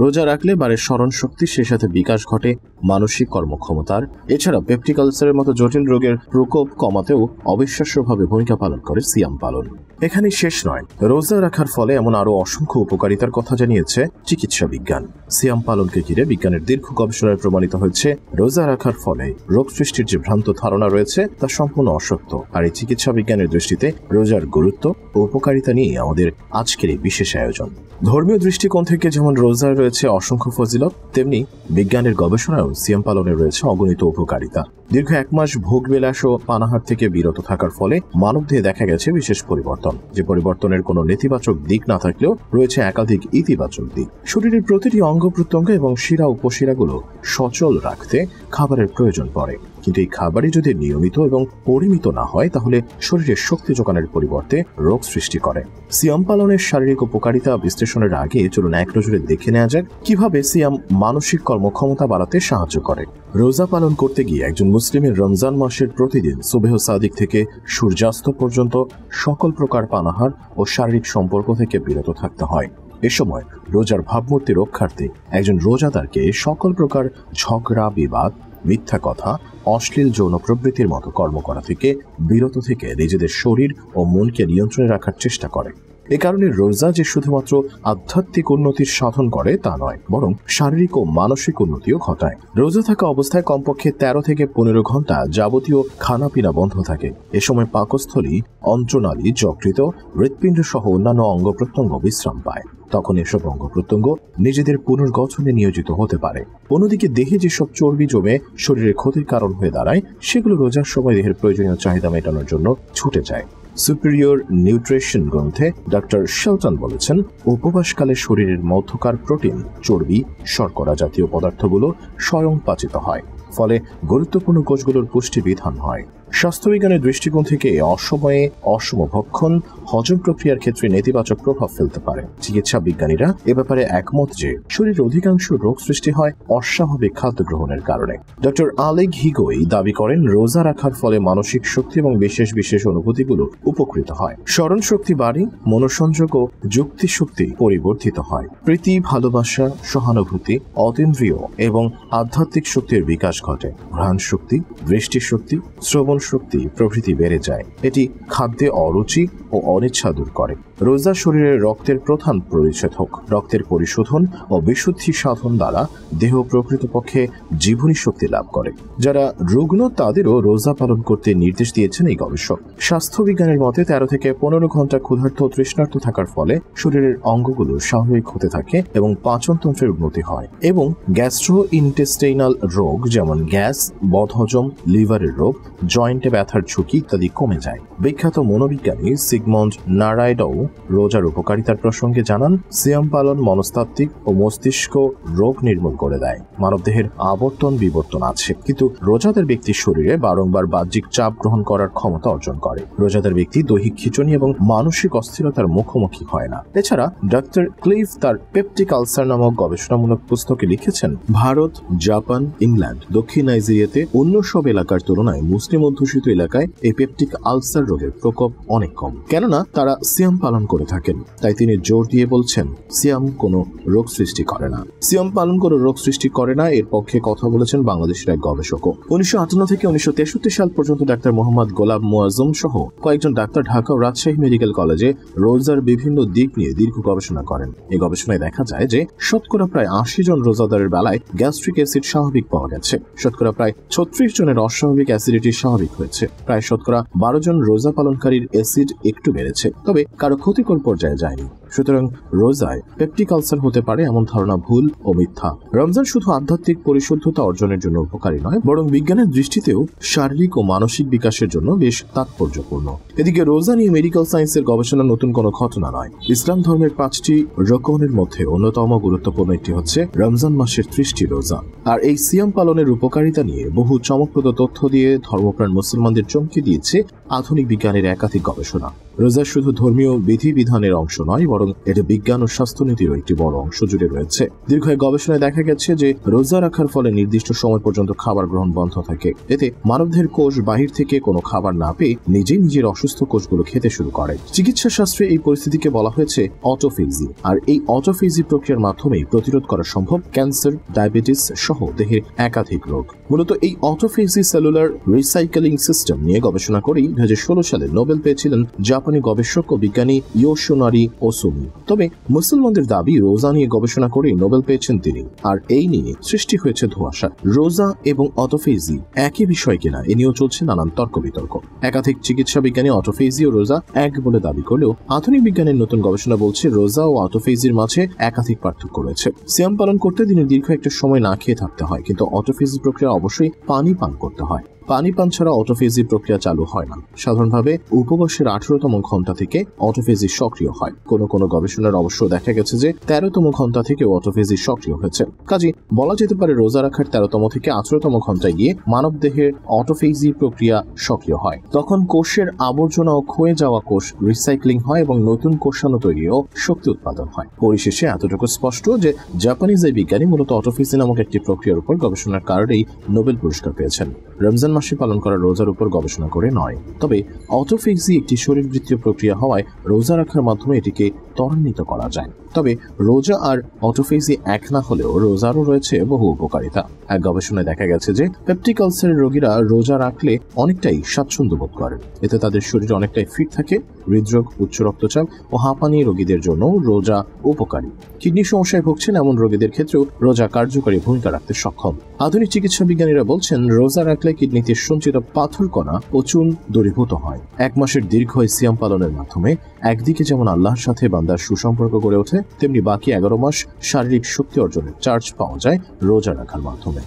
রোজা রাখলে বাড়ে স্মরণ শক্তি, সেই সাথে বিকাশ ঘটে মানসিক কর্মক্ষমতার। এছাড়া পেপটিক আলসারের মতো জটিল রোগের প্রকোপ কমাতেও অবিশ্বাস্যভাবে ভূমিকা পালন করে সিয়াম পালন। এখানেই শেষ নয়, রোজা রাখার ফলে এমন আরো অসংখ্য উপকারিতার কথা জানিয়েছে চিকিৎসা বিজ্ঞান। সিয়াম পালনকে ঘিরে বিজ্ঞানের দীর্ঘ গবেষণায় প্রমাণিত হয়েছে রোজা রাখার ফলে রোগ সৃষ্টির যে ভ্রান্ত ধারণা রয়েছে তা সম্পূর্ণ অসত্য। আর এই চিকিৎসা বিজ্ঞানের দৃষ্টিতে রোজার গুরুত্ব ও উপকারিতা নিয়ে আমাদের আজকের এই বিশেষ আয়োজন। ধর্মীয় দৃষ্টিকোণ থেকে যেমন রোজার রয়েছে অসংখ্য ফজিলত, তেমনি বিজ্ঞানের গবেষণায়ও সিয়াম পালনে রয়েছে অগণিত উপকারিতা। দীর্ঘ 1 মাস ভোগ বিলাস ও পানাহার থেকে বিরত থাকার ফলে মানবদেহে দেখা গেছে বিশেষ পরিবর্তন, যে পরিবর্তনের কোনো নেতিবাচক দিক না থাকলেও রয়েছে একাধিক ইতিবাচক দিক। শরীরের প্রতিটি অঙ্গ প্রত্যঙ্গ এবং শিরা উপশিরাগুলো সচল রাখতে খাবারের প্রয়োজন পড়ে, কিন্তু এই খাবারই যদি নিয়মিত এবং পরিমিত না হয় তাহলে শরীরে শক্তি যোগানের পরিবর্তে রোগ সৃষ্টি করে। সিয়াম পালনের শারীরিক উপকারিতা বিশ্লেষণের আগে চলুন এক নজরে দেখে নেওয়া যাক কিভাবে সিয়াম মানসিক কর্মক্ষমতা বাড়াতে সাহায্য করে। রোজা পালন করতে গিয়ে একজন মুসলিমের রমজান মাসের প্রতিদিন সুবহ সাদিক থেকে সূর্যাস্ত পর্যন্ত সকল প্রকার পানাহার ও শারীরিক সম্পর্ক থেকে বিরত থাকতে হয়। এ সময় রোজার ভাবমূর্তি রক্ষার্থে একজন রোজাদারকে সকল প্রকার ঝগড়া, বিবাদ, মিথ্যা কথা, অশ্লীল যৌন প্রবৃত্তির মতো কর্ম করা থেকে বিরত থেকে নিজেদের শরীর ও মনকে নিয়ন্ত্রণে রাখার চেষ্টা করে। এ কারণে রোজা যে শুধুমাত্র আধ্যাত্মিক উন্নতির সাধন করে তা নয়, বরং শারীরিক ও মানসিক উন্নতিও ঘটায়। রোজা থাকা অবস্থায় কমপক্ষে 13 থেকে 15 ঘন্টা যাবতীয় খানাপিনা বন্ধ থাকে। এ সময় পাকস্থলী, অন্ত্রনালী, যকৃত, হৃৎপিণ্ড সহ অন্যান্য অঙ্গ প্রত্যঙ্গ বিশ্রাম পায়। তখন এসব অঙ্গ প্রত্যঙ্গ নিজেদের পুনর্গঠনে নিয়োজিত হতে পারে। অন্যদিকে দেহে যেসব চর্বি জমে শরীরের ক্ষতির কারণ হয়ে দাঁড়ায়, সেগুলো রোজার সময় দেহের প্রয়োজনীয় চাহিদা মেটানোর জন্য ছুটে যায়। সুপিরিয়র নিউট্রিশন গ্রন্থে ডক্টর শেলটন বলেছেন, উপবাসকালে শরীরের মধ্যকার প্রোটিন, চর্বি, শর্করা জাতীয় পদার্থগুলো স্বয়ং পাচিত হয়, ফলে গুরুত্বপূর্ণ কোষগুলোর পুষ্টি বিধান হয়। স্বাস্থ্যবিজ্ঞানের দৃষ্টিকোণ থেকে অসময়ে অসম ভক্ষণ হজম প্রক্রিয়ার ক্ষেত্রে নেতিবাচক প্রভাব ফেলতে পারে। চিকিৎসা বিজ্ঞানীরা এ ব্যাপারে একমত যে শরীরের অধিকাংশ রোগ সৃষ্টি হয় অস্বাভাবিক খাদ্য গ্রহণের কারণে। ডক্টর আলেক হিগোই দাবি করেন, রোজা রাখার ফলে মানসিক শক্তি এবং বিশেষ বিশেষ অনুভূতিগুলো উপকৃত হয়। স্মরণ শক্তি বাড়ে, মনোসংযোগ ও যুক্তি শক্তি পরিবর্ধিত হয়। প্রীতি, ভালোবাসা, সহানুভূতি, অতীন্দ্রিয় এবং আধ্যাত্মিক শক্তির বিকাশ ঘটে। ঘ্রাণ শক্তি, দৃষ্টি শক্তি, শ্রবণ শক্তি প্রভৃতি বেড়ে যায়। এটি খাদ্যে অরুচি ও অনিচ্ছা দূর করে। রোজা শরীরের রক্তের প্রধান পরিচ্ছেদক। রক্তের পরিশোধন ও বিশুদ্ধি সাধন দ্বারা দেহ প্রকৃতপক্ষে জীবনী শক্তি লাভ করে। যারা রুগ্ন তাদেরও রোজা পালন করতে নির্দেশ দিয়েছেন এই গবেষক। স্বাস্থ্যবিজ্ঞানের মতে 13 থেকে 15 ঘন্টা ক্ষুধার্ত ও তৃষ্ণার্ত থাকার ফলে শরীরের অঙ্গগুলো স্বাভাবিক হতে থাকে এবং পাচনতন্ত্রের উন্নতি হয়, এবং গ্যাস্ট্রো ইন্টেস্টাইনাল রোগ যেমন গ্যাস, বদহজম, লিভারের রোগ, জয়েন্টে ব্যথার ঝুঁকি ইত্যাদি কমে যায়। বিখ্যাত মনোবিজ্ঞানী সিগমন্ড নারায়ডও রোজার উপকারিতার প্রসঙ্গে জানান, সিয়াম পালন মনস্তাত্ত্বিক ও মস্তিষ্ক রোগ নির্মূল করে দেয়। মানবদেহের আবর্তন বিবর্তন আছে, কিন্তু রোজাদার ব্যক্তির শরীরে বারংবার বাহ্যিক চাপ গ্রহণ করার ক্ষমতা অর্জন করে। রোজাদার ব্যক্তি দৈহিক খিঁচুনি এবং মানসিক অস্থিরতার মুখোমুখি হয় না। এছাড়া ডক্টর ক্লিভ তার পেপটিক আলসার নামক গবেষণামূলক পুস্তকে লিখেছেন, ভারত, জাপান, ইংল্যান্ড, দক্ষিণ নাইজেরিয়াতে অন্য সব এলাকার তুলনায় মুসলিম অধ্যুষিত এলাকায় এই পেপটিক আলসার রোগের প্রকোপ অনেক কম, কেননা তারা সিয়াম পালন করে থাকেন। তাই তিনি জোর দিয়ে বলছেন, সিয়াম কোনো রোগ সৃষ্টি করে না। সিয়াম পালন কোনো রোগ সৃষ্টি করে না, এর পক্ষে কথা বলেছেন বাংলাদেশের এক গবেষকও। 1958 থেকে 1963 সাল পর্যন্ত ডাক্তার মোহাম্মদ গোলাম মুআজ্জম সহ কয়েকজন ডাক্তার ঢাকা ও রাজশাহী মেডিকেল কলেজে রোজার বিভিন্ন দিক নিয়ে দীর্ঘ গবেষণা করেন। এই গবেষণায় দেখা যায় যে শতকরা প্রায় 80 জন রোজাদারের বেলায় গ্যাস্ট্রিক অ্যাসিড স্বাভাবিক পাওয়া গেছে, শতকরা প্রায় 36 জনের অস্বাভাবিক অ্যাসিডিটি স্বাভাবিক হয়েছে, প্রায় শতকরা 12 জন রোজা পালনকারীর অ্যাসিড একটু বেড়েছে, তবে কারো ক্ষতিকর পর্যায়ে যায়নি। সুতরাং রোজায় পেপটিক আলসার হতে পারে এমন ধারণা ভুল ও মিথ্যা। রমজান শুধু আধ্যাত্মিক পরিশুদ্ধতা অর্জনের জন্য উপকারী নয়, বরং বিজ্ঞানের দৃষ্টিতেও শারীরিক ও মানসিক বিকাশের জন্য বেশ তাৎপর্যপূর্ণ। এদিকে রোজা নিয়ে মেডিকেল সায়েন্সের গবেষণা নতুন কোনো ঘটনা নয়। ইসলাম ধর্মের 5টি রকনের মধ্যে অন্যতম গুরুত্বপূর্ণ একটি হচ্ছে রমজান মাসের 30টি রোজা। আর এই সিয়াম পালনের উপকারিতা নিয়ে বহু চমকপ্রদ তথ্য দিয়ে ধর্মপ্রাণ মুসলমানদের চমকে দিয়েছে আধুনিক বিজ্ঞানের একাধিক গবেষণা। রোজা শুধু ধর্মীয় বিধিবিধানের অংশ নয়, বরং এটি বিজ্ঞান ও স্বাস্থ্যনীতিরও একটি বড় অংশ জুড়ে রয়েছে। দীর্ঘ গবেষণায় দেখা গেছে যে রোজা রাখার ফলে নির্দিষ্ট সময় পর্যন্ত খাবার গ্রহণ বন্ধ থাকে। এতে মানবদেহের কোষ বাহির থেকে কোনো খাবার না পেয়ে নিজের অসুস্থ কোষগুলো খেতে শুরু করে। চিকিৎসা শাস্ত্রে এই পরিস্থিতিকে বলা হয়েছে অটোফেজি। আর এই অটোফেজি প্রক্রিয়ার মাধ্যমে প্রতিরোধ করা সম্ভব ক্যান্সার, ডায়াবেটিস সহ দেহের একাধিক রোগ। মূলত এই অটোফেজি সেলুলার রিসাইকেলিং সিস্টেম নিয়ে গবেষণা করেই 2016 সালে নোবেল পেয়েছিলেন জাপানি গবেষক ও বিজ্ঞানী ইয়োশিনোরি ওসুমি। তবে মুসলমানদের দাবি রোজা নিয়ে গবেষণা করে নোবেল পেয়েছেন তিনি, আর এই নিয়ে সৃষ্টি হয়েছে ধোঁয়াশা। রোজা এবং অটোফেজি একই বিষয় কিনা এ নিয়েও চলছে নানান তর্ক বিতর্ক। একাধিক চিকিৎসা বিজ্ঞানী অটোফেজি ও রোজা এক বলে দাবি করলেও আধুনিক বিজ্ঞানের নতুন গবেষণা বলছে রোজা ও অটোফেজির মাঝে একাধিক পার্থক্য রয়েছে। সিয়াম পালন করতে দিনের দীর্ঘ একটা সময় না খেয়ে থাকতে হয়, কিন্তু অটোফেজি প্রক্রিয়া অবশ্যই পানি পান করতে হয়। পানি পান ছাড়া অটোফেজি প্রক্রিয়া চালু হয় না। সাধারণভাবে উপবাসের 18তম ঘন্টা থেকে অটোফেজি সক্রিয় হয়। কোনো গবেষণার অবশ্য দেখা গেছে যে 13তম ঘন্টা থেকে অটোফেজি সক্রিয় হয়েছে। কাজে বলা যেতে পারে রোজা রাখার 13তম থেকে 18তম ঘন্টায় গিয়ে মানব দেহের অটোফেজি প্রক্রিয়া সক্রিয় হয়। তখন কোষের আবর্জনা ও ক্ষয়ে যাওয়া কোষ রিসাইক্লিং হয় এবং নতুন কোষাণু তৈরি ও শক্তি উৎপাদন হয়। পরিশেষে এতটুকু স্পষ্ট যে জাপানিজ এই বিজ্ঞানী মূলত অটোফেজি নামক একটি প্রক্রিয়ার উপর গবেষণার কারণেই নোবেল পুরস্কার পেয়েছেন। রমজান মাসে পালন করা রোজার উপর গবেষণা করে নয়। তবে অটোফেজি একটি শরীরবৃত্তীয় প্রক্রিয়া হওয়ায় রোজা রাখার মাধ্যমে এটিকে ত্বরান্বিত করা যায়। তবে রোজা আর অটোফেজি এক না হলেও রোজারও রয়েছে বহু উপকারিতা। এক গবেষণায় দেখা গেছে যে পেপটিক আলসারের রোগীরা রোজা রাখলে অনেকটাই স্বাচ্ছন্দ্য বোধ করেন। এতে তাদের শরীর অনেকটাই ফিট থাকে। হৃদরোগ, উচ্চ রক্তচাপ ও হাঁপানি রোগীদের জন্য রোজা উপকারী। কিডনি সমস্যায় ভুগছেন এমন রোগীদের ক্ষেত্রেও রোজা কার্যকরী ভূমিকা রাখতে সক্ষম। আধুনিক চিকিৎসা বিজ্ঞানীরা বলছেন রোজা রাখলে কিডনিতে সঞ্চিত পাথর কণা ও চুন দূরীভূত হয়। 1 মাসের দীর্ঘ সিয়াম পালনের মাধ্যমে একদিকে যেমন আল্লাহর সাথে বান্দার সুসম্পর্ক গড়ে ওঠে, তেমনি বাকি 11 মাস শারীরিক শক্তি অর্জনের চার্জ পাওয়া যায় রোজা রাখার মাধ্যমে।